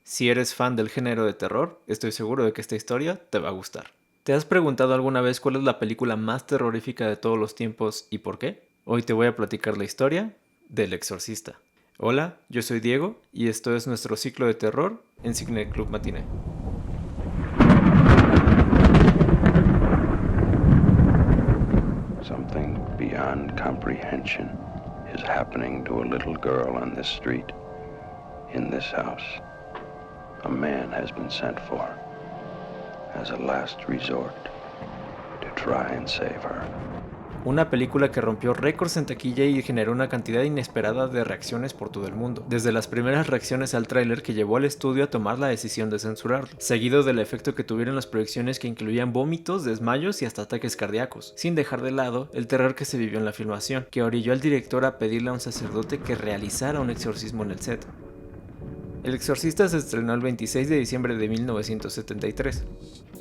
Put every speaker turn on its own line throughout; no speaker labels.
Si eres fan del género de terror, estoy seguro de que esta historia te va a gustar. ¿Te has preguntado alguna vez cuál es la película más terrorífica de todos los tiempos y por qué? Hoy te voy a platicar la historia del Exorcista. Hola, yo soy Diego y esto es nuestro ciclo de terror en Cine Club Matiné.
Something beyond comprehension is happening to a little girl on this street, in this house. A man has been sent for as a last resort to try and save her.
Una película que rompió récords en taquilla y generó una cantidad inesperada de reacciones por todo el mundo, desde las primeras reacciones al tráiler que llevó al estudio a tomar la decisión de censurarlo, seguido del efecto que tuvieron las proyecciones que incluían vómitos, desmayos y hasta ataques cardíacos, sin dejar de lado el terror que se vivió en la filmación, que orilló al director a pedirle a un sacerdote que realizara un exorcismo en el set. El Exorcista se estrenó el 26 de diciembre de 1973,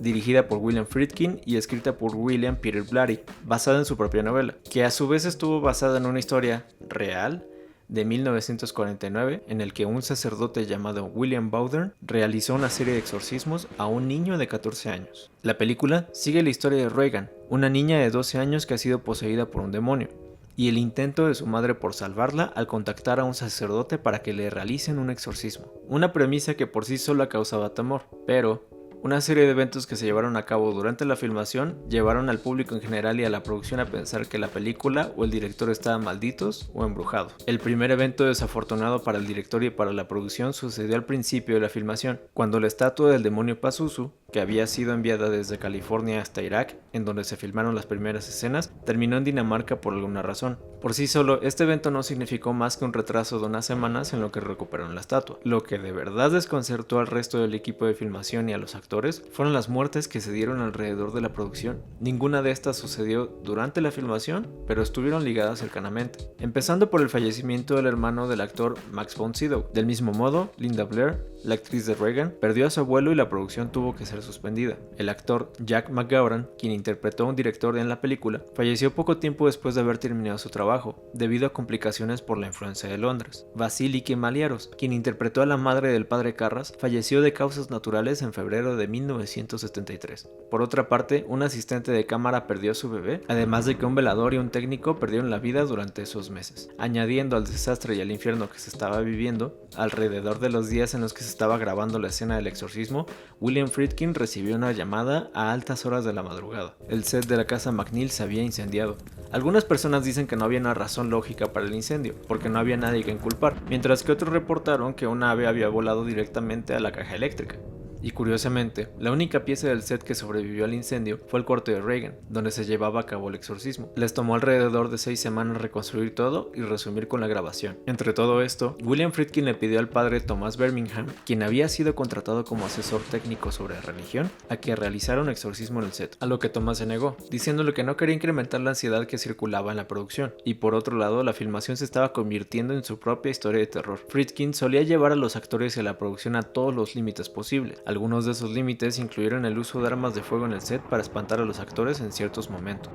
dirigida por William Friedkin y escrita por William Peter Blatty, basada en su propia novela, que a su vez estuvo basada en una historia real de 1949 en el que un sacerdote llamado William Bowdern realizó una serie de exorcismos a un niño de 14 años. La película sigue la historia de Regan, una niña de 12 años que ha sido poseída por un demonio, y el intento de su madre por salvarla al contactar a un sacerdote para que le realicen un exorcismo. Una premisa que por sí sola causaba temor, pero una serie de eventos que se llevaron a cabo durante la filmación llevaron al público en general y a la producción a pensar que la película o el director estaban malditos o embrujados. El primer evento desafortunado para el director y para la producción sucedió al principio de la filmación, cuando la estatua del demonio Pazuzu, que había sido enviada desde California hasta Irak, en donde se filmaron las primeras escenas, terminó en Dinamarca por alguna razón. Por sí solo, este evento no significó más que un retraso de unas semanas en lo que recuperaron la estatua. Lo que de verdad desconcertó al resto del equipo de filmación y a los actores fueron las muertes que se dieron alrededor de la producción. Ninguna de estas sucedió durante la filmación, pero estuvieron ligadas cercanamente. Empezando por el fallecimiento del hermano del actor Max von Sydow. Del mismo modo, Linda Blair, la actriz de Regan, perdió a su abuelo y la producción tuvo que ser suspendida. El actor Jack McGowran, quien interpretó a un director en la película, falleció poco tiempo después de haber terminado su trabajo, debido a complicaciones por la influenza de Londres. Vasily Kemaliaros, quien interpretó a la madre del padre Carras, falleció de causas naturales en febrero de 1973. Por otra parte, un asistente de cámara perdió a su bebé, además de que un velador y un técnico perdieron la vida durante esos meses, añadiendo al desastre y al infierno que se estaba viviendo. Alrededor de los días en los que se estaba grabando la escena del exorcismo, William Friedkin recibió una llamada a altas horas de la madrugada. El set de la casa McNeil se había incendiado. Algunas personas dicen que no había una razón lógica para el incendio, porque no había nadie que inculpar, mientras que otros reportaron que un ave había volado directamente a la caja eléctrica. Y curiosamente, la única pieza del set que sobrevivió al incendio fue el cuarto de Regan, donde se llevaba a cabo el exorcismo. Les tomó alrededor de 6 semanas reconstruir todo y resumir con la grabación. Entre todo esto, William Friedkin le pidió al padre Thomas Birmingham, quien había sido contratado como asesor técnico sobre religión, a que realizara un exorcismo en el set, a lo que Thomas se negó, diciéndole que no quería incrementar la ansiedad que circulaba en la producción. Y por otro lado, la filmación se estaba convirtiendo en su propia historia de terror. Friedkin solía llevar a los actores y a la producción a todos los límites posibles. Algunos de esos límites incluyeron el uso de armas de fuego en el set para espantar a los actores en ciertos momentos.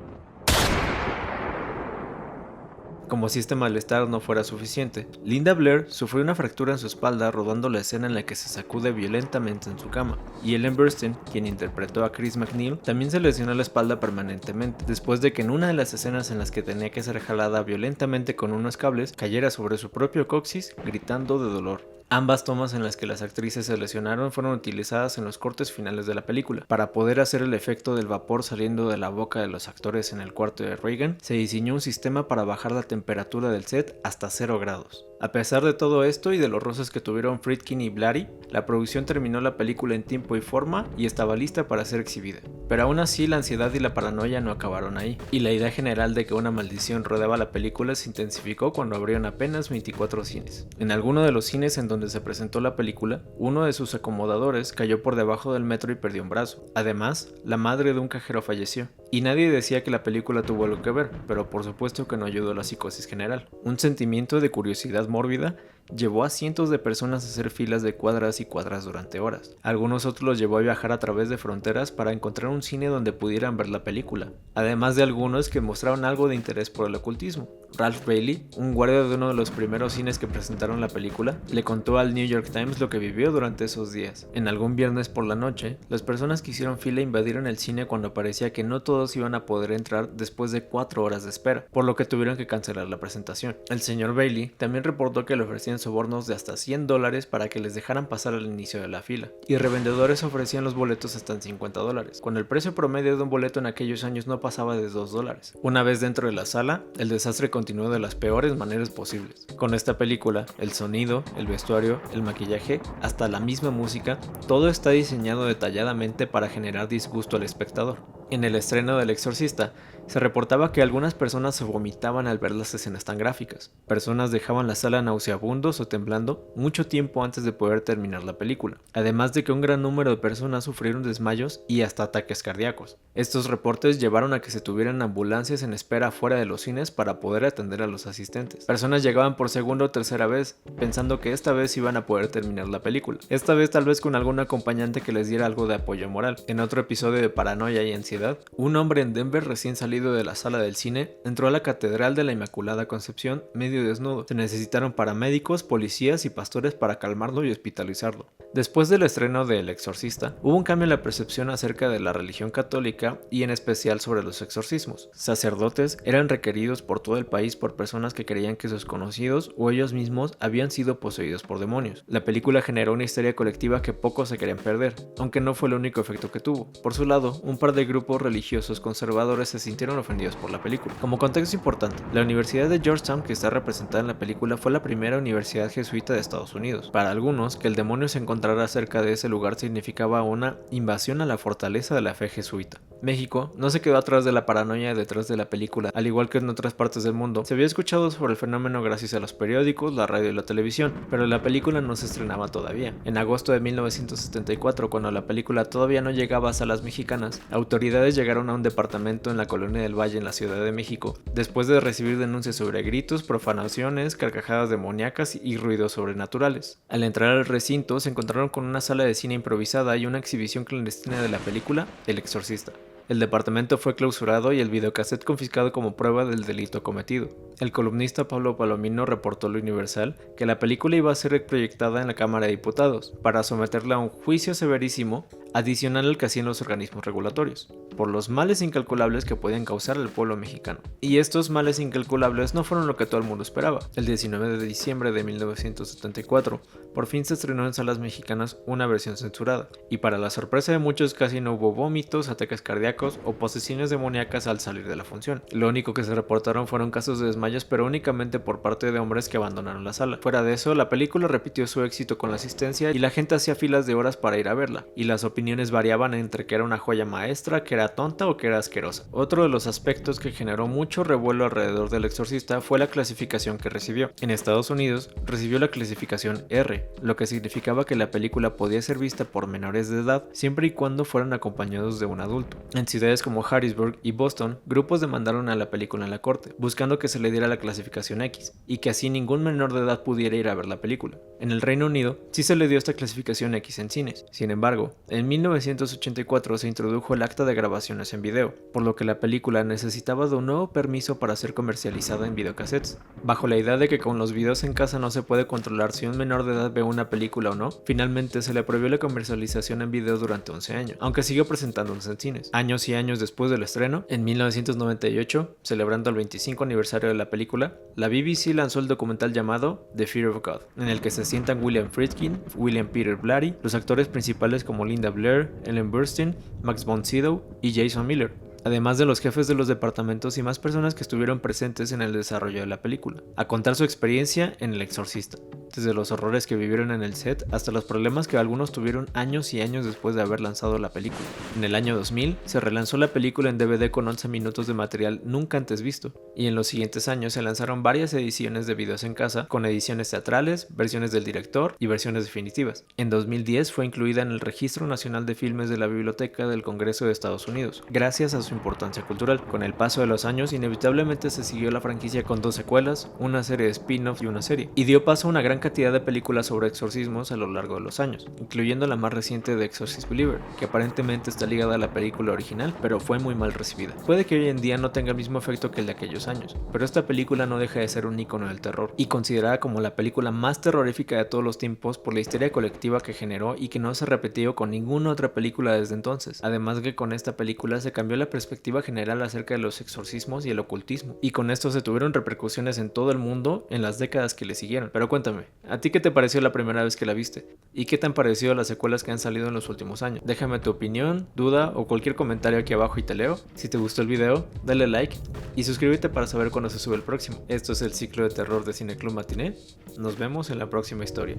Como si este malestar no fuera suficiente, Linda Blair sufrió una fractura en su espalda rodando la escena en la que se sacude violentamente en su cama, y Ellen Burstyn, quien interpretó a Chris MacNeil, también se lesionó la espalda permanentemente, después de que en una de las escenas en las que tenía que ser jalada violentamente con unos cables, cayera sobre su propio coxis gritando de dolor. Ambas tomas en las que las actrices se lesionaron fueron utilizadas en los cortes finales de la película. Para poder hacer el efecto del vapor saliendo de la boca de los actores en el cuarto de Regan, se diseñó un sistema para bajar la temperatura del set hasta 0 grados. A pesar de todo esto y de los roces que tuvieron Friedkin y Blatty, la producción terminó la película en tiempo y forma y estaba lista para ser exhibida. Pero aún así la ansiedad y la paranoia no acabaron ahí, y la idea general de que una maldición rodeaba la película se intensificó cuando abrieron apenas 24 cines. En alguno de los cines en donde se presentó la película, uno de sus acomodadores cayó por debajo del metro y perdió un brazo. Además, la madre de un cajero falleció, y nadie decía que la película tuvo algo que ver, pero por supuesto que no ayudó a la psicosis general. Un sentimiento de curiosidad mórbida llevó a cientos de personas a hacer filas de cuadras y cuadras durante horas. Algunos otros los llevó a viajar a través de fronteras para encontrar un cine donde pudieran ver la película, además de algunos que mostraron algo de interés por el ocultismo. Ralph Bailey, un guardia de uno de los primeros cines que presentaron la película, le contó al New York Times lo que vivió durante esos días. En algún viernes por la noche, las personas que hicieron fila invadieron el cine cuando parecía que no todos iban a poder entrar después de 4 horas de espera, por lo que tuvieron que cancelar la presentación. El señor Bailey también reportó que le ofrecían sobornos de hasta $100 para que les dejaran pasar al inicio de la fila, y revendedores ofrecían los boletos hasta en $50, cuando el precio promedio de un boleto en aquellos años no pasaba de $2. Una vez dentro de la sala, el desastre continuó de las peores maneras posibles. Con esta película, el sonido, el vestuario, el maquillaje, hasta la misma música, todo está diseñado detalladamente para generar disgusto al espectador. En el estreno del Exorcista, se reportaba que algunas personas se vomitaban al ver las escenas tan gráficas. Personas dejaban la sala nauseabundos o temblando mucho tiempo antes de poder terminar la película, además de que un gran número de personas sufrieron desmayos y hasta ataques cardíacos. Estos reportes llevaron a que se tuvieran ambulancias en espera fuera de los cines para poder atender a los asistentes. Personas llegaban por segunda o tercera vez, pensando que esta vez iban a poder terminar la película, esta vez tal vez con algún acompañante que les diera algo de apoyo moral. En otro episodio de paranoia y ansiedad, un hombre en Denver recién salido de la sala del cine entró a la Catedral de la Inmaculada Concepción medio desnudo. Se necesitaron paramédicos, policías y pastores para calmarlo y hospitalizarlo. Después del estreno de El Exorcista, hubo un cambio en la percepción acerca de la religión católica y en especial sobre los exorcismos. Sacerdotes eran requeridos por todo el país por personas que creían que sus conocidos o ellos mismos habían sido poseídos por demonios. La película generó una histeria colectiva que pocos se querían perder, aunque no fue el único efecto que tuvo. Por su lado, un par de grupos religiosos conservadores se sintieron ofendidos por la película. Como contexto importante, la Universidad de Georgetown, que está representada en la película, fue la primera universidad jesuita de Estados Unidos. Para algunos, que el demonio se encontrara cerca de ese lugar significaba una invasión a la fortaleza de la fe jesuita. México no se quedó atrás de la paranoia detrás de la película, al igual que en otras partes del mundo. Se había escuchado sobre el fenómeno gracias a los periódicos, la radio y la televisión, pero la película no se estrenaba todavía. En agosto de 1974, cuando la película todavía no llegaba a salas mexicanas, autoridades llegaron a un departamento en la Colonia del Valle en la Ciudad de México, después de recibir denuncias sobre gritos, profanaciones, carcajadas demoníacas y ruidos sobrenaturales. Al entrar al recinto, se encontraron con una sala de cine improvisada y una exhibición clandestina de la película El Exorcista. El departamento fue clausurado y el videocassette confiscado como prueba del delito cometido. El columnista Pablo Palomino reportó al Universal que la película iba a ser proyectada en la Cámara de Diputados para someterla a un juicio severísimo adicional al que hacían los organismos regulatorios, por los males incalculables que podían causar al pueblo mexicano. Y estos males incalculables no fueron lo que todo el mundo esperaba. El 19 de diciembre de 1974, por fin se estrenó en salas mexicanas una versión censurada, y para la sorpresa de muchos casi no hubo vómitos, ataques cardíacos o posesiones demoníacas al salir de la función. Lo único que se reportaron fueron casos de desmayos, pero únicamente por parte de hombres que abandonaron la sala. Fuera de eso, la película repitió su éxito con la asistencia y la gente hacía filas de horas para ir a verla, y las opiniones variaban entre que era una joya maestra, que era tonta o que era asquerosa. Otro de los aspectos que generó mucho revuelo alrededor del Exorcista fue la clasificación que recibió. En Estados Unidos recibió la clasificación R, lo que significaba que la película podía ser vista por menores de edad siempre y cuando fueran acompañados de un adulto. En ciudades como Harrisburg y Boston, grupos demandaron a la película en la corte, buscando que se le diera la clasificación X, y que así ningún menor de edad pudiera ir a ver la película. En el Reino Unido sí se le dio esta clasificación X en cines. Sin embargo, en 1984 se introdujo el acta de grabaciones en video, por lo que la película necesitaba de un nuevo permiso para ser comercializada en videocassettes. Bajo la idea de que con los videos en casa no se puede controlar si un menor de edad ve una película o no, finalmente se le prohibió la comercialización en video durante 11 años, aunque siguió presentándose en cines. Años y años después del estreno, en 1998, celebrando el 25 aniversario de la película, la BBC lanzó el documental llamado The Fear of God, en el que se sientan William Friedkin, William Peter Blatty, los actores principales como Linda Blair, Ellen Burstyn, Max von Sydow y Jason Miller, además de los jefes de los departamentos y más personas que estuvieron presentes en el desarrollo de la película, a contar su experiencia en El Exorcista, desde los horrores que vivieron en el set hasta los problemas que algunos tuvieron años y años después de haber lanzado la película. En el año 2000 se relanzó la película en DVD con 11 minutos de material nunca antes visto, y en los siguientes años se lanzaron varias ediciones de videos en casa, con ediciones teatrales, versiones del director y versiones definitivas. En 2010 fue incluida en el Registro Nacional de Filmes de la Biblioteca del Congreso de Estados Unidos, gracias a su importancia cultural. Con el paso de los años, inevitablemente se siguió la franquicia con 2 secuelas, una serie de spin-off y una serie, y dio paso a una gran gran cantidad de películas sobre exorcismos a lo largo de los años, incluyendo la más reciente de Exorcist Believer, que aparentemente está ligada a la película original, pero fue muy mal recibida. Puede que hoy en día no tenga el mismo efecto que el de aquellos años, pero esta película no deja de ser un icono del terror, y considerada como la película más terrorífica de todos los tiempos por la histeria colectiva que generó y que no se ha repetido con ninguna otra película desde entonces. Además que con esta película se cambió la perspectiva general acerca de los exorcismos y el ocultismo, y con esto se tuvieron repercusiones en todo el mundo en las décadas que le siguieron. Pero cuéntame, ¿a ti qué te pareció la primera vez que la viste? ¿Y qué te han parecido las secuelas que han salido en los últimos años? Déjame tu opinión, duda o cualquier comentario aquí abajo y te leo. Si te gustó el video, dale like y suscríbete para saber cuándo se sube el próximo. Esto es el ciclo de terror de Cineclub Matiné. Nos vemos en la próxima historia.